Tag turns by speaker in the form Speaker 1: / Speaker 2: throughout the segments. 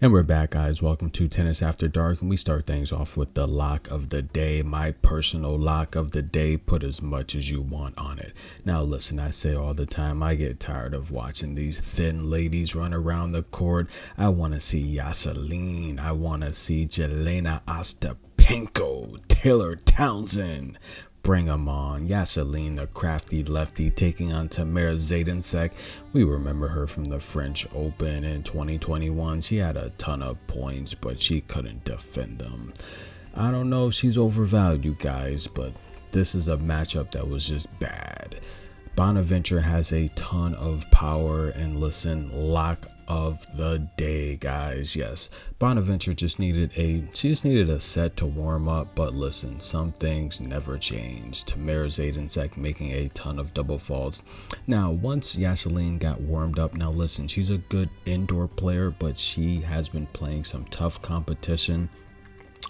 Speaker 1: And we're back, guys. Welcome to Tennis After Dark, and we start things off with the lock of the day. My personal lock of the day. Put as much as you want on it. Now, listen, I say all the time, I get tired of watching these thin ladies run around the court. I want to see Yaseline. I want to see Jelena Ostapenko, Taylor Townsend. Bring them on. Yaseline, the crafty lefty, taking on Tamara Zaydenczak. We remember her from the French Open in 2021. She had a ton of points, but she couldn't defend them. I don't know if she's overvalued, you guys, but this is a matchup that was just bad. Bonaventure has a ton of power, and listen, lock of the day, guys. Yes, Bonaventure just needed a set to warm up, but listen, some things never change. Tamara Zaydenczak making a ton of double faults. Now, once Yaseline got warmed up, now listen, she's a good indoor player, but she has been playing some tough competition,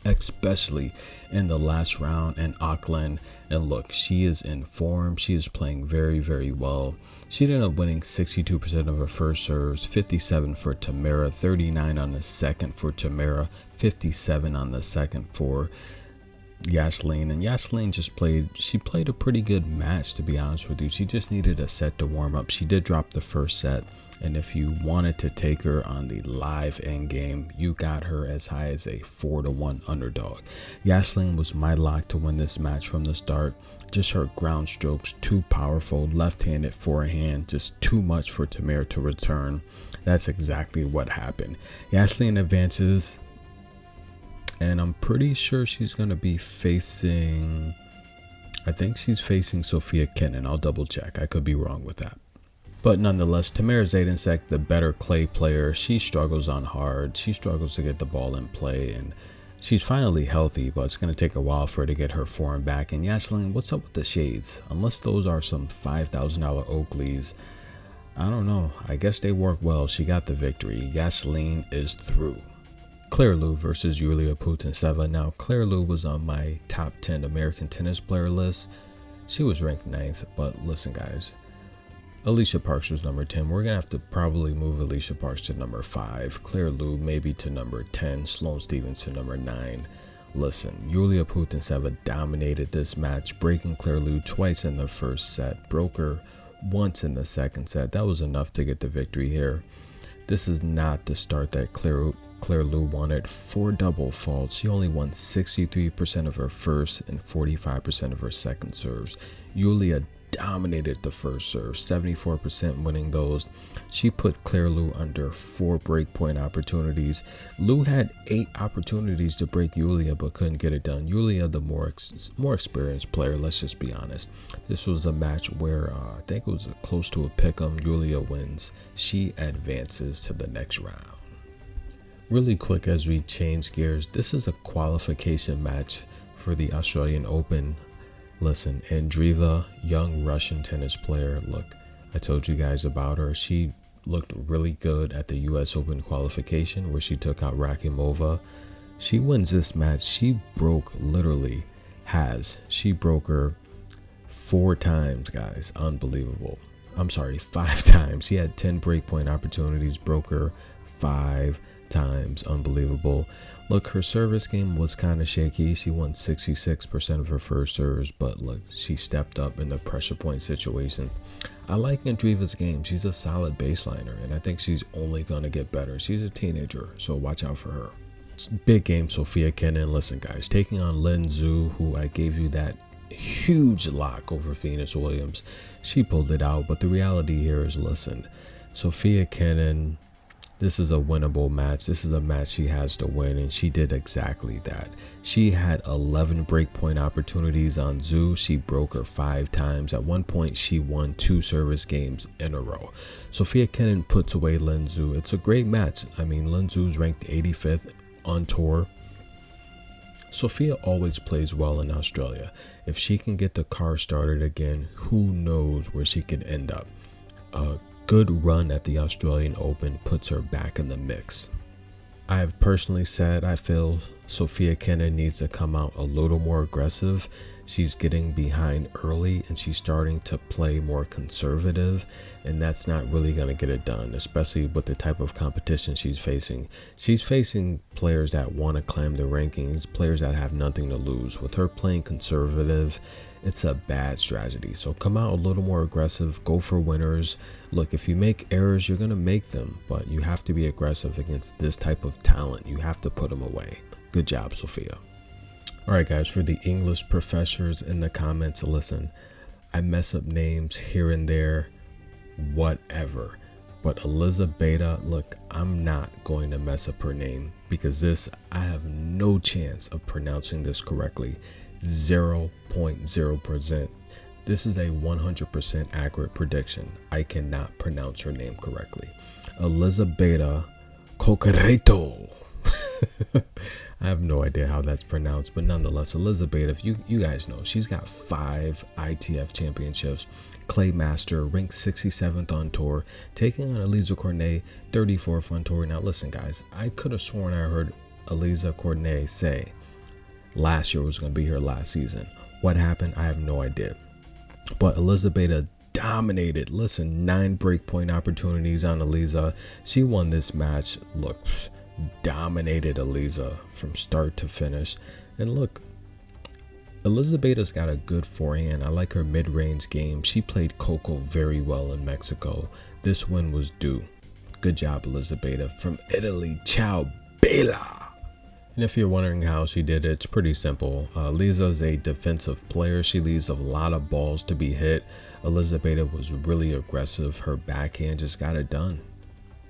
Speaker 1: especially in the last round in Auckland. And look, she is in form. She is playing very, very well. She ended up winning 62% of her first serves, 57 for Tamara, 39 on the second for Tamara, 57 on the second for Yaseline. And Yaseline just played a pretty good match, to be honest with you. She just needed a set to warm up. She did drop the first set, and if you wanted to take her on the live end game, you got her as high as a 4-1 underdog. Yaseline was my lock to win this match from the start. Just her ground strokes, too powerful, left-handed forehand, just too much for Tamara to return. That's exactly what happened. Yaseline advances, and I'm pretty sure she's going to be facing, I think she's facing Sophia Kenin. I'll double check. I could be wrong with that. But nonetheless, Tamara Zaydenczak, the better clay player, she struggles on hard. She struggles to get the ball in play, and she's finally healthy, but it's going to take a while for her to get her form back. And Yaseline, what's up with the shades? Unless those are some $5,000 Oakleys, I don't know. I guess they work well. She got the victory. Yaseline is through. Claire Liu versus Yulia Putintseva. Now, Claire Liu was on my top 10 American tennis player list. She was ranked 9th, but listen, guys. Alicia Parks was number 10. We're going to have to probably move Alicia Parks to number 5. Claire Liu maybe to number 10. Sloane Stephens to number 9. Listen, Yulia Putintseva dominated this match, breaking Claire Liu twice in the first set, broke her once in the second set. That was enough to get the victory here. This is not the start that Claire Liu wanted. 4 double faults. She only won 63% of her first and 45% of her second serves. Yulia dominated the first serve, 74% winning those. She put Claire Liu under 4 breakpoint opportunities. Liu had 8 opportunities to break Yulia, but couldn't get it done. Yulia, the more experienced player, let's just be honest. This was a match where I think it was close to a pick'em. Yulia wins. She advances to the next round. Really quick as we change gears, this is a qualification match for the Australian Open. Listen, Andreeva, young Russian tennis player. Look, I told you guys about her. She looked really good at the US Open qualification where she took out Rakimova. She wins this match. She broke She broke her 4 times, guys. Unbelievable. I'm sorry, 5 times. She had 10 breakpoint opportunities, broke her 5 times. Unbelievable. Look, her service game was kind of shaky. She won 66% of her first serves, but look, she stepped up in the pressure point situation. I like Andreeva's game. She's a solid baseliner, and I think she's only going to get better. She's a teenager, so watch out for her. Big game, Sophia Kenin. Listen, guys, taking on Lin Zhu, who I gave you that huge lock over Venus Williams. She pulled it out, but the reality here is, listen, Sophia Kenin, this is a winnable match. This is a match she has to win, and she did exactly that. She had 11 breakpoint opportunities on Zhu. She broke her 5 times. At one point, she won 2 service games in a row. Sophia Kenin puts away Lin Zhu. It's a great match. I mean, Lin Zhu's ranked 85th on tour. Sophia always plays well in Australia. If she can get the car started again, who knows where she can end up. Good run at the Australian Open puts her back in the mix. I have personally said I feel Sophia Kenin needs to come out a little more aggressive. she's getting behind early and she's starting to play more conservative, and that's not really going to get it done, especially with the type of competition she's facing. She's facing players that want to climb the rankings, players that have nothing to lose. With her playing conservative, it's a bad strategy. So come out a little more aggressive, go for winners. Look, if you make errors, you're going to make them, but you have to be aggressive against this type of talent. You have to put them away. Good job, Sophia. All right, guys, for the English professors in the comments, listen, I mess up names here and there, whatever. But Elizabeth, look, I'm not going to mess up her name because this, I have no chance of pronouncing this correctly. 0.0%. This is a 100% accurate prediction. I cannot pronounce her name correctly. Elizabeth Coquereto. I have no idea how that's pronounced, but nonetheless, Elizabeth, you guys know, she's got 5 ITF championships, clay master, ranked 67th on tour, taking on Elisa Cornet, 34th on tour. Now listen, guys, I could have sworn I heard Elisa Cornet say last year was going to be her last season. What happened? I have no idea. But Elizabeth dominated. Listen, 9 breakpoint opportunities on Elisa. She won this match. Look, dominated Elisa from start to finish. And look, Elizabeth's got a good forehand. I like her mid-range game. She played Coco very well in Mexico. This win was due. Good job, Elizabeth. From Italy, ciao bella. And if you're wondering how she did it, it's pretty simple. Lisa's a defensive player. She leaves a lot of balls to be hit. Elizabeth was really aggressive. Her backhand just got it done.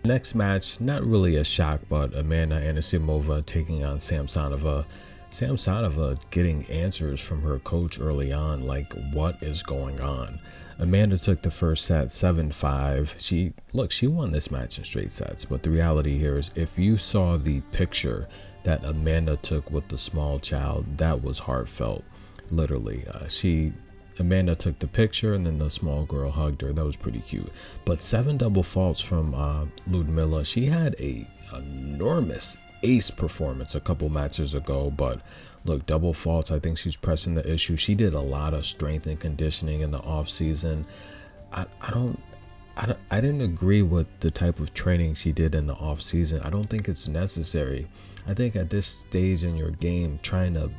Speaker 1: Next match, not really a shock, but Amanda Anisimova taking on Samsonova. Samsonova getting answers from her coach early on, like what is going on. Amanda took the first set 7-5. She won this match in straight sets, but the reality here is if you saw the picture that Amanda took with the small child, that was heartfelt. Literally, Amanda took the picture and then the small girl hugged her. That was pretty cute. But 7 double faults from Ludmila. She had a enormous ace performance a couple matches ago, but look, double faults, I think she's pressing the issue. She did a lot of strength and conditioning in the off season. I didn't agree with the type of training she did in the off season. I don't think it's necessary. I think at this stage in your game, trying to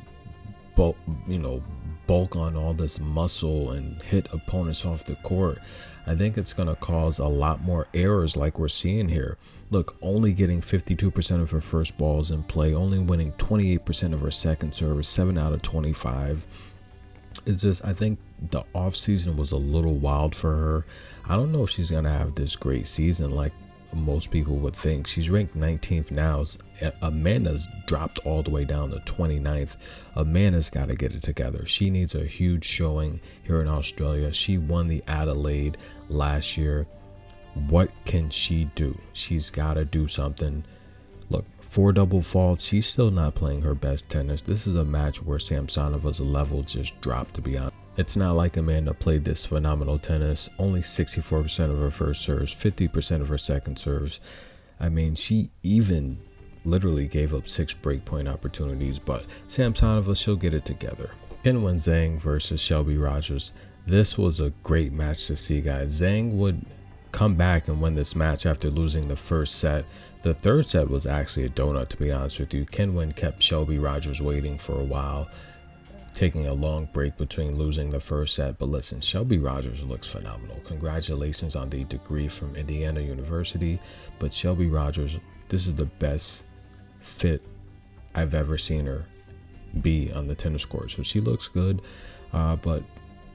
Speaker 1: bulk on all this muscle and hit opponents off the court, I think it's going to cause a lot more errors like we're seeing here. Look, only getting 52% of her first balls in play, only winning 28% of her second serve, 7 out of 25. It's just, I think the off season was a little wild for her. I don't know if she's going to have this great season like most people would think. She's ranked 19th now. Amanda's dropped all the way down to 29th. Amanda's got to get it together. She needs a huge showing here in Australia. She won the Adelaide last year. What can she do? She's got to do something. Look, 4 double faults. She's still not playing her best tennis. This is a match where Samsonova's level just dropped, to be honest. It's not like Amanda played this phenomenal tennis. Only 64% of her first serves, 50% of her second serves. I mean, she even literally gave up 6 breakpoint opportunities, but Samsonova, she'll get it together. Qinwen Zhang versus Shelby Rogers. This was a great match to see, guys. Zhang would come back and win this match after losing the first set. The third set was actually a donut, to be honest with you. Qinwen kept Shelby Rogers waiting for a while, taking a long break between losing the first set. But listen, Shelby Rogers looks phenomenal. Congratulations on the degree from Indiana University. But Shelby Rogers, this is the best fit I've ever seen her be on the tennis court. So she looks good, but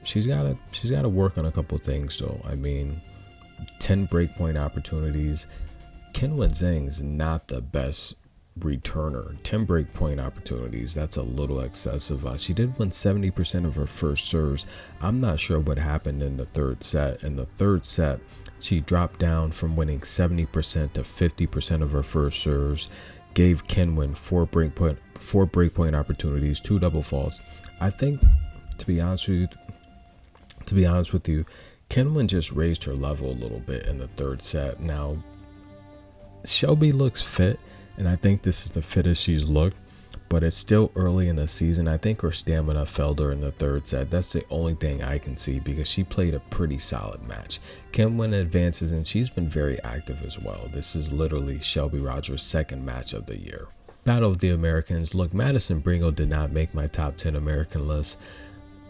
Speaker 1: she's got to work on a couple things though. I mean, 10 breakpoint opportunities. Qinwen Zhang's not the best returner. 10 breakpoint opportunities, that's a little excessive. She did win 70% of her first serves. I'm not sure what happened in the third set. In the third set, she dropped down from winning 70% to 50% of her first serves. Gave Qinwen 4 breakpoint opportunities, 2 double faults. I think, to be honest with you, Qinwen just raised her level a little bit in the third set. Now, Shelby looks fit, and I think this is the fittest she's looked, but it's still early in the season. I think her stamina failed her in the third set. That's the only thing I can see because she played a pretty solid match. Can win advances, and she's been very active as well. This is literally Shelby Rogers' second match of the year. Battle of the Americans. Look, Madison Bringle did not make my top 10 American list.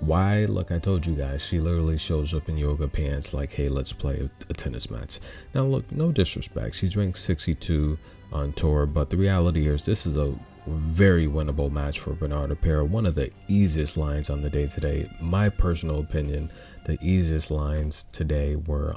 Speaker 1: Why? Look, I told you guys, she literally shows up in yoga pants like, hey, let's play a tennis match. Now, look, no disrespect. She's ranked 62 on tour, but the reality is this is a very winnable match for Bernarda Pera. One of the easiest lines on the day today. My personal opinion, the easiest lines today were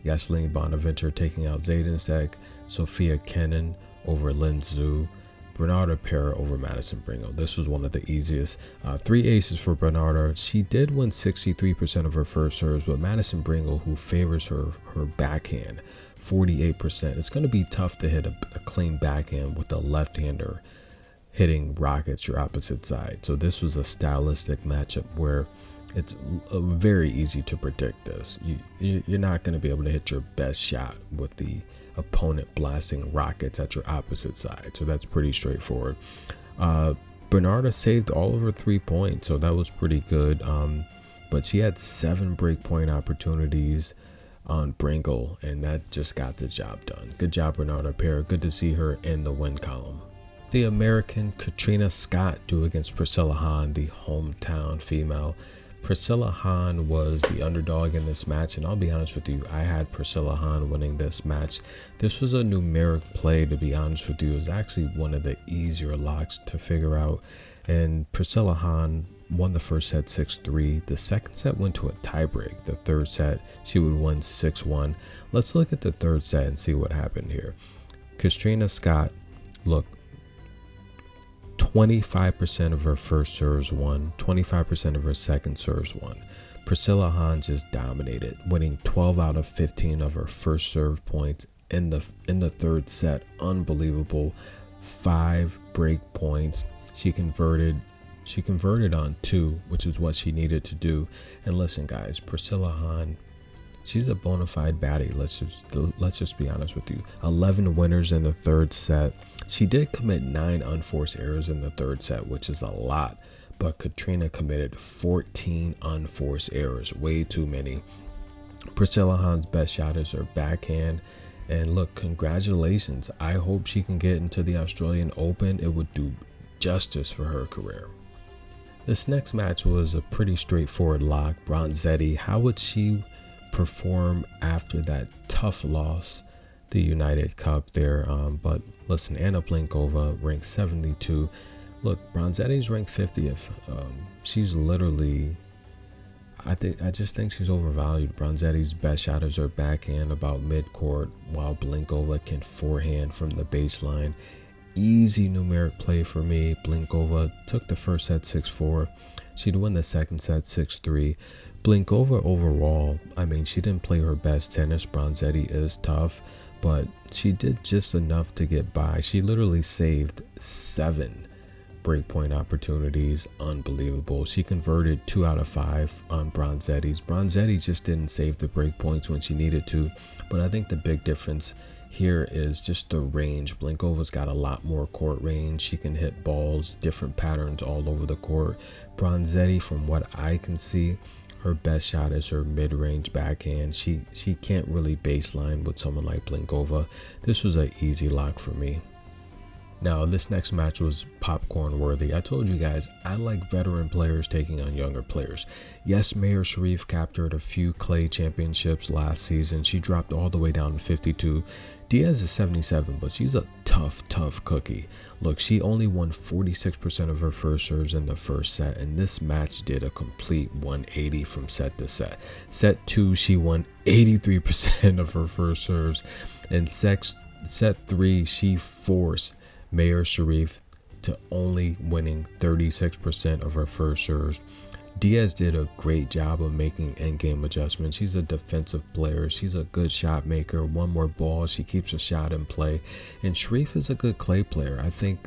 Speaker 1: Yasleen Bonaventure taking out Zadenstech, Sophia Kenin over Lin Zhu, Bernarda Pera over Madison Bringle. This was one of the easiest. 3 aces for Bernarda. She did win 63% of her first serves, but Madison Bringle, who favors her backhand, 48%. It's going to be tough to hit a clean backhand with a left-hander hitting rockets your opposite side. So this was a stylistic matchup where it's very easy to predict this. You're not going to be able to hit your best shot with the opponent blasting rockets at your opposite side. So that's pretty straightforward. Bernarda saved all of her 3 points, so that was pretty good. But she had 7 break point opportunities on Bringle, and that just got the job done. Good job, Bernarda Pera. Good to see her in the win column. The American Katrina Scott due against Priscilla Hahn, the hometown female. Priscilla Hahn was the underdog in this match, and I'll be honest with you, I had Priscilla Hahn winning this match. This was a numeric play, to be honest with you. It was actually one of the easier locks to figure out, and Priscilla Hahn won the first set 6-3. The second set went to a tiebreak. The third set, she would win 6-1. Let's look at the third set and see what happened here. Katrina Scott, look, 25% of her first serves won, 25% of her second serves won. Priscilla Hahn just dominated, winning 12 out of 15 of her first serve points in the third set. Unbelievable. 5 break points. She converted on 2, which is what she needed to do. And listen, guys, Priscilla Hahn, she's a bona fide baddie. Let's just be honest with you. 11 winners in the third set. She did commit 9 unforced errors in the third set, which is a lot. But Katrina committed 14 unforced errors, way too many. Priscilla Hahn's best shot is her backhand. And look, congratulations. I hope she can get into the Australian Open. It would do justice for her career. This next match was a pretty straightforward lock. Bronzetti, how would she perform after that tough loss, the United Cup there? But listen, Anna Plinkova ranked 72. Look, Bronzetti's ranked 50th. She's literally, I just think she's overvalued. Bronzetti's best shot is her backhand about mid-court, while Plinkova can forehand from the baseline. Easy numeric play for me. Plinkova took the first set 6-4. She'd win the second set 6-3. Plinkova overall, I mean, she didn't play her best tennis. Bronzetti is tough, but she did just enough to get by. She literally saved 7 breakpoint opportunities. Unbelievable. She converted 2 out of 5 on Bronzetti's. Bronzetti just didn't save the breakpoints when she needed to, but I think the big difference here is just the range. Blinkova's got a lot more court range. She can hit balls, different patterns all over the court. Bronzetti, from what I can see, her best shot is her mid-range backhand. She can't really baseline with someone like Plinkova. This was an easy lock for me. Now, this next match was popcorn worthy. I told you guys, I like veteran players taking on younger players. Yes, Mayar Sharif captured a few clay championships last season. She dropped all the way down to 52. Diaz is 77, but she's a tough cookie. Look, she only won 46% of her first serves in the first set, and this match did a complete 180 from set to set. Set 2, she won 83% of her first serves, and set 3, she forced Mayar Sharif to only winning 36% of her first serves. Diaz did a great job of making endgame adjustments. She's a defensive player. She's a good shot maker. One more ball, she keeps a shot in play. And Sharif is a good clay player. I think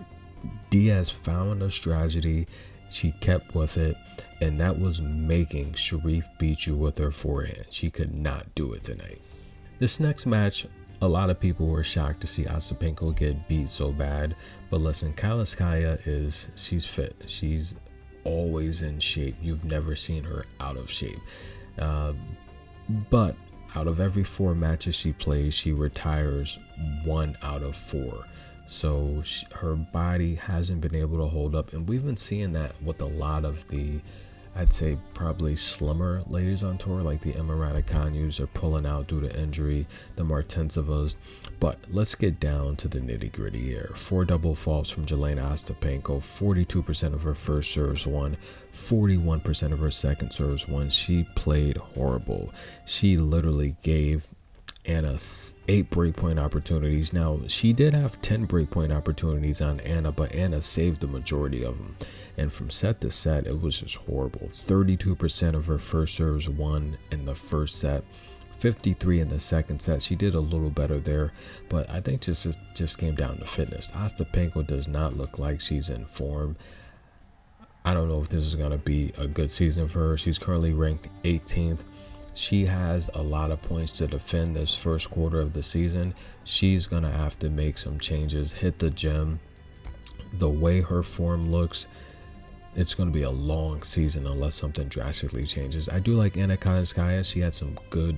Speaker 1: Diaz found a strategy. She kept with it, and that was making Sharif beat you with her forehand. She could not do it tonight. This next match, A lot of people were shocked to see Ostapenko get beat so bad, but listen, Kaliskaya she's fit. She's always in shape. You've never seen her out of shape. But out of every 4 matches she plays, she retires 1 out of 4. So her body hasn't been able to hold up, and we've been seeing that with a lot of the, I'd say probably slimmer ladies on tour, like the Emma Raducanus are pulling out due to injury, the Martinsovas. But let's get down to the nitty gritty here. 4 double faults from Jelena Ostapenko, 42% of her first serves won, 41% of her second serves won. She played horrible. She literally gave Anna 8 breakpoint opportunities. Now, she did have 10 breakpoint opportunities on Anna, but Anna saved the majority of them. And from set to set, it was just horrible. 32% of her first serves won in the first set, 53 in the second set. She did a little better there, but I think just came down to fitness. Ostapenko does not look like she's in form. I don't know if this is going to be a good season for her. She's currently ranked 18th. She has a lot of points to defend this first quarter of the season. She's going to have to make some changes, hit the gym. The way her form looks, it's going to be a long season unless something drastically changes. I do like Anna Kaliskaya. She had some good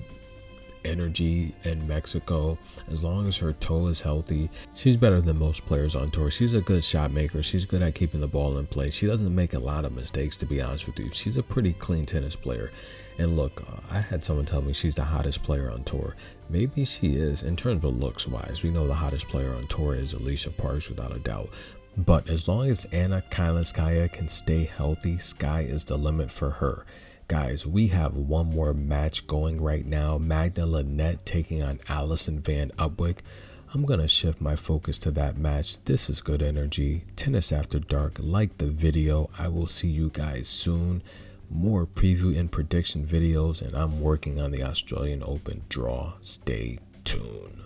Speaker 1: energy in Mexico. As long as her toe is healthy, she's better than most players on tour. She's a good shot maker. She's good at keeping the ball in place. She doesn't make a lot of mistakes, to be honest with you. She's a pretty clean tennis player. And look, I had someone tell me she's the hottest player on tour. Maybe she is in terms of looks wise. We know the hottest player on tour is Alicia Parks without a doubt. But as long as Anna Kaliskaya can stay healthy, sky is the limit for her. Guys, we have one more match going right now. Magda Linette taking on Alison Van Upwick. I'm going to shift my focus to that match. This is good energy. Tennis After Dark. Like the video. I will see you guys soon. More preview and prediction videos, and I'm working on the Australian Open draw. Stay tuned.